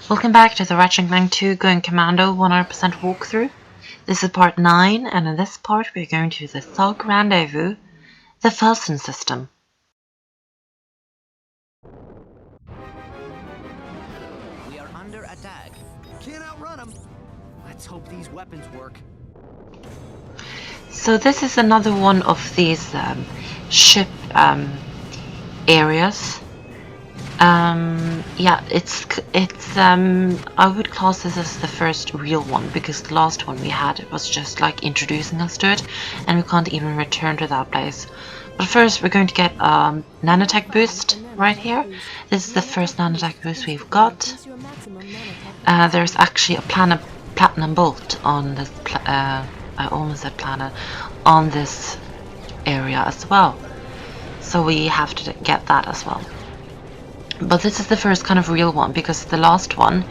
Welcome back to the Ratchet and Clank 2 Going Commando 100% walkthrough. This is part 9, and in this part we're going to the Thug Rendezvous, the Feltzin System. We are under attack. Can't outrun them. Let's hope these weapons work. So this is another one of these ship areas. Yeah, it's I would class this as the first real one, because the last one we had, it was just like introducing us to it, and we can't even return to that place. But first we're going to get Nanotech Boost right here. This is the first Nanotech Boost we've got. There's actually a platinum bolt on this I almost said planet, on this area as well, so we have to get that as well. But this is the first kind of real one, because the last one,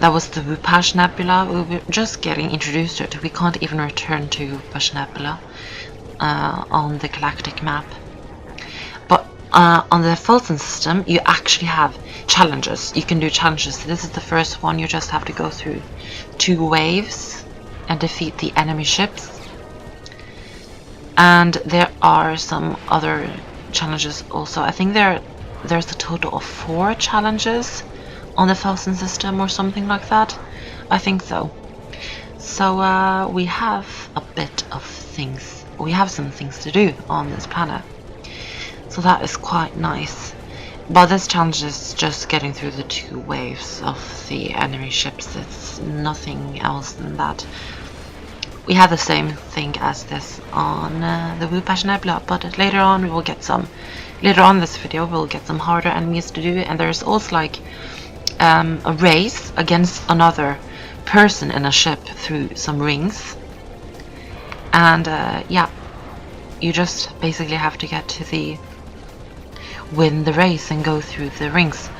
that was the Wupash Nebula, we were just getting introduced to it. We can't even return to Wupash Nebula on the galactic map. But on the Feltzin system, you actually have challenges. You can do challenges. So this is the first one. You just have to go through 2 waves and defeat the enemy ships. And there are some other challenges also. I think there's a total of 4 challenges on the Feltzin system or something like that. I think so. So we have a bit of things. We have some things to do on this planet. So that is quite nice. But this challenge is just getting through the 2 waves of the enemy ships. It's nothing else than that. We have the same thing as this on the Wupash Nebula, but later on we will get some. Later on in this video we'll get some harder enemies to do, and there's also like a race against another person in a ship through some rings. And yeah, you just basically have to get to win the race and go through the rings.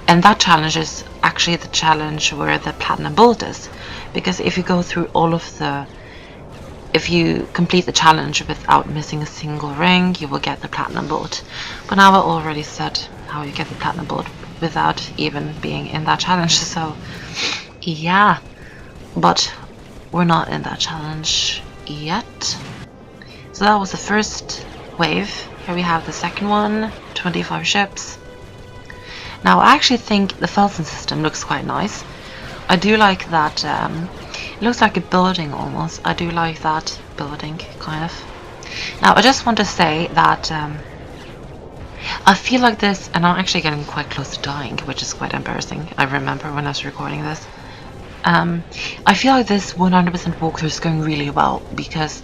And that challenge is actually the challenge where the platinum bolt is, because if you go through all of if you complete the challenge without missing a single ring, you will get the platinum bolt. But now I already said how you get the platinum bolt without even being in that challenge, so yeah. But we're not in that challenge yet. So that was the first wave. Here we have the second one, 25 ships. Now I actually think the Feltzin system looks quite nice. I do like that, it looks like a building almost. I do like that building, kind of. Now I just want to say that I feel like this, and I'm actually getting quite close to dying, which is quite embarrassing. I remember when I was recording this. I feel like this 100% walkthrough is going really well, because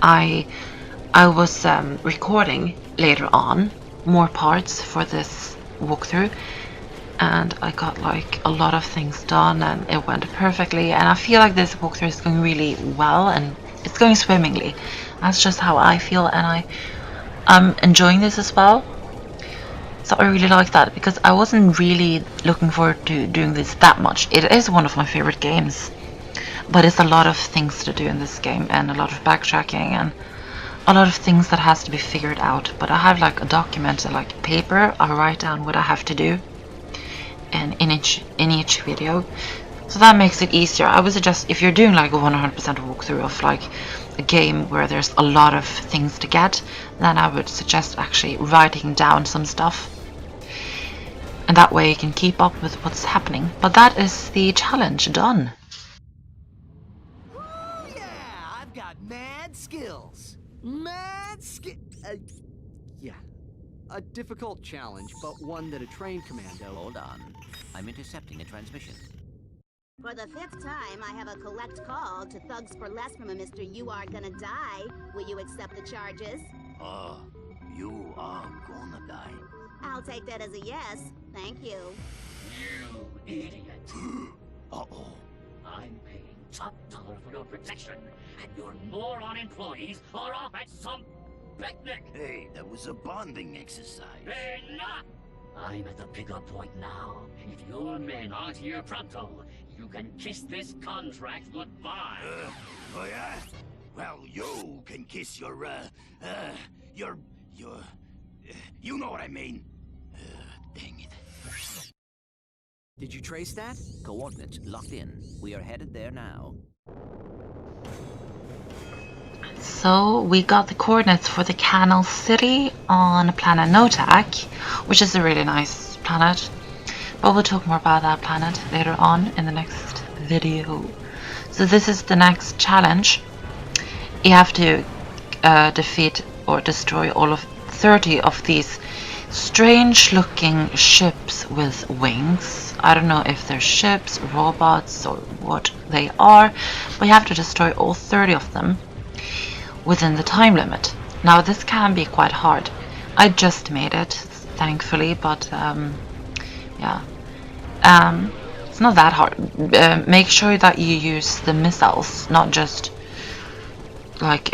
I was recording later on more parts for this walkthrough, and I got like a lot of things done, and it went perfectly, and I feel like this walkthrough is going really well, and it's going swimmingly. That's just how I feel, and I'm enjoying this as well. So I really like that, because I wasn't really looking forward to doing this that much. It is one of my favorite games, but it's a lot of things to do in this game, and a lot of backtracking, and a lot of things that has to be figured out. But I have like a document, like paper. I write down what I have to do, and in each video, so that makes it easier. I would suggest, if you're doing like a 100% walkthrough of like a game where there's a lot of things to get, then I would suggest actually writing down some stuff, and that way you can keep up with what's happening. But that is the challenge done. Oh yeah, I've got mad skills. Yeah. A difficult challenge, but one that a trained commando... Hold on. I'm intercepting a transmission. For the 5th time, I have a collect call to Thugs for Less from a Mr. You Are Gonna Die. Will you accept the charges? You are gonna die. I'll take that as a yes. Thank you. You idiot. Uh-oh. I'm paying top dollar for your protection, and your moron employees are off at some picnic. Hey, that was a bonding exercise. Enough! I'm at the pickup point now. If your men aren't here pronto, you can kiss this contract goodbye. Oh yeah? Well, you can kiss your you know what I mean. Dang it. Did you trace that? Coordinates locked in. We are headed there now. So we got the coordinates for the Canal City on planet Nanotech, which is a really nice planet. But we'll talk more about that planet later on in the next video. So this is the next challenge. You have to defeat or destroy all of 30 of these strange looking ships with wings. I don't know if they're ships, robots, or what they are, but you have to destroy all 30 of them within the time limit. Now this can be quite hard. I just made it, thankfully, but yeah. It's not that hard. Make sure that you use the missiles, not just like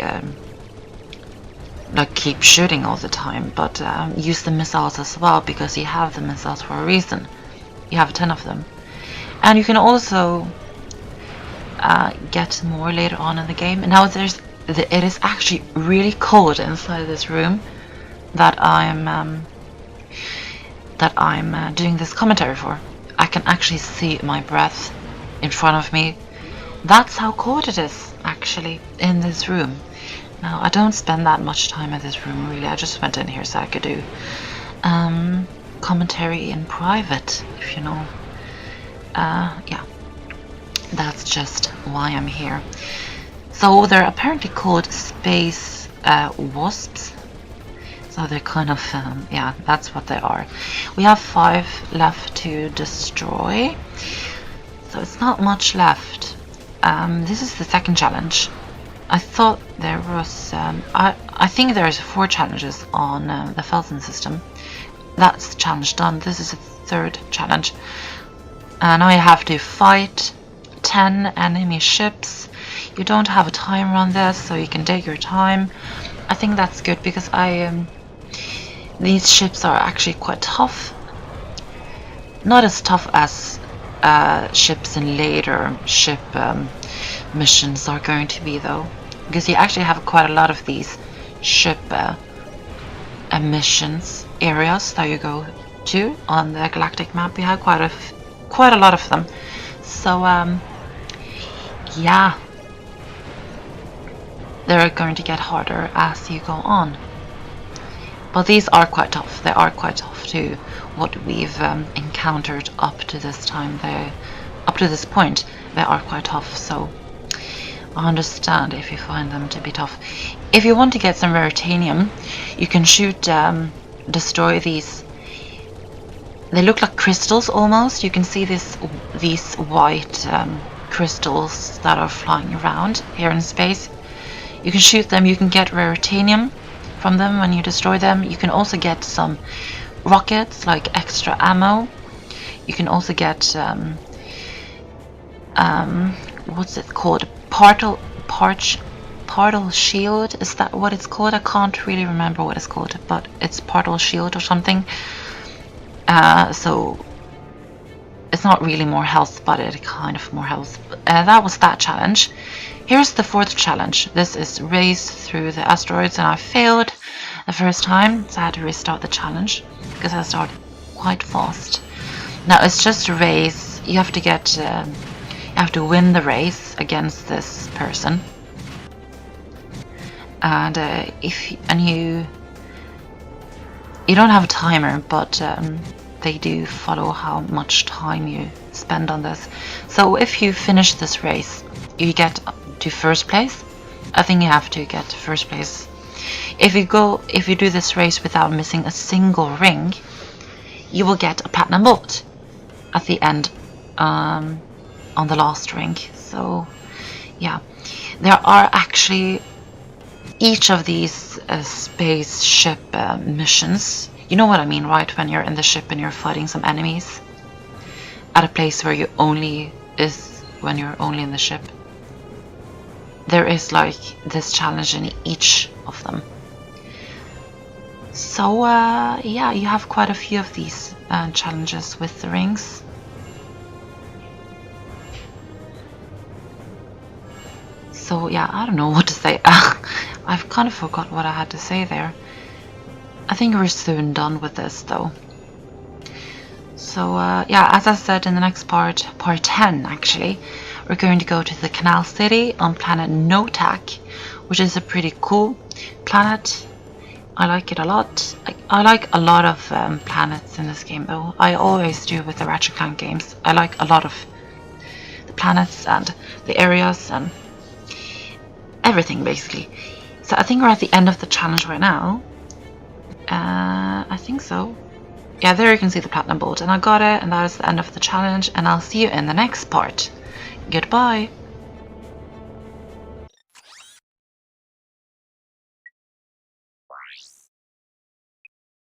keep shooting all the time, but use the missiles as well, because you have the missiles for a reason. You have 10 of them. And you can also get more later on in the game. Now it is actually really cold inside this room that I'm doing this commentary for. I can actually see my breath in front of me. That's how cold it is actually in this room. Now I don't spend that much time in this room really. I just went in here so I could do commentary in private, if you know. Yeah, that's just why I'm here. So they're apparently called space wasps. So they're kind of, yeah, that's what they are. We have 5 left to destroy. So it's not much left. This is the second challenge. I thought there was, I think there's 4 challenges on the Feltzin System. That's the challenge done. This is the third challenge. Now you have to fight 10 enemy ships. You don't have a timer on this, so you can take your time. I think that's good because these ships are actually quite tough. Not as tough as ships in later ship missions are going to be, though, because you actually have quite a lot of these ship missions areas that you go to on the galactic map. You have quite a lot of them. So yeah, they're going to get harder as you go on. But these are quite tough. They are quite tough to what we've encountered up to this time. Up to this point, they are quite tough. So I understand if you find them to be tough. If you want to get some raritanium, you can shoot, destroy these. They look like crystals almost. You can see these white crystals that are flying around here in space. You can shoot them. You can get raritanium from them when you destroy them. You can also get some rockets, like extra ammo. You can also get what's it called? Particle shield, is that what it's called? I can't really remember what it's called, but it's particle shield or something. So it's not really more health, but it kind of more health. That was that challenge. Here's the fourth challenge. This is race through the asteroids, and I failed the first time, so I had to restart the challenge because I started quite fast. Now it's just a race. You have to get, you have to win the race against this person, and you don't have a timer, but they do follow how much time you spend on this. So if you finish this race, you get to first place. I think you have to get to first place. If you do this race without missing a single ring, you will get a platinum bolt at the end, on the last ring. So yeah, there are actually each of these spaceship missions. You know what I mean, right? When you're in the ship and you're fighting some enemies at a place where when you're only in the ship. There is like this challenge in each of them. So yeah, you have quite a few of these challenges with the rings. So yeah, I don't know what to say. I've kind of forgot what I had to say there. I think we're soon done with this though. So yeah, as I said in the next part, part 10 actually, we're going to go to the Canal City on planet Nanotech, which is a pretty cool planet. I like it a lot. I like a lot of planets in this game though. I always do with the Ratchet Clank games. I like a lot of the planets and the areas and everything basically. So I think we're at the end of the challenge right now. I think so. Yeah, there you can see the platinum bolt, and I got it, and that is the end of the challenge, and I'll see you in the next part. Goodbye!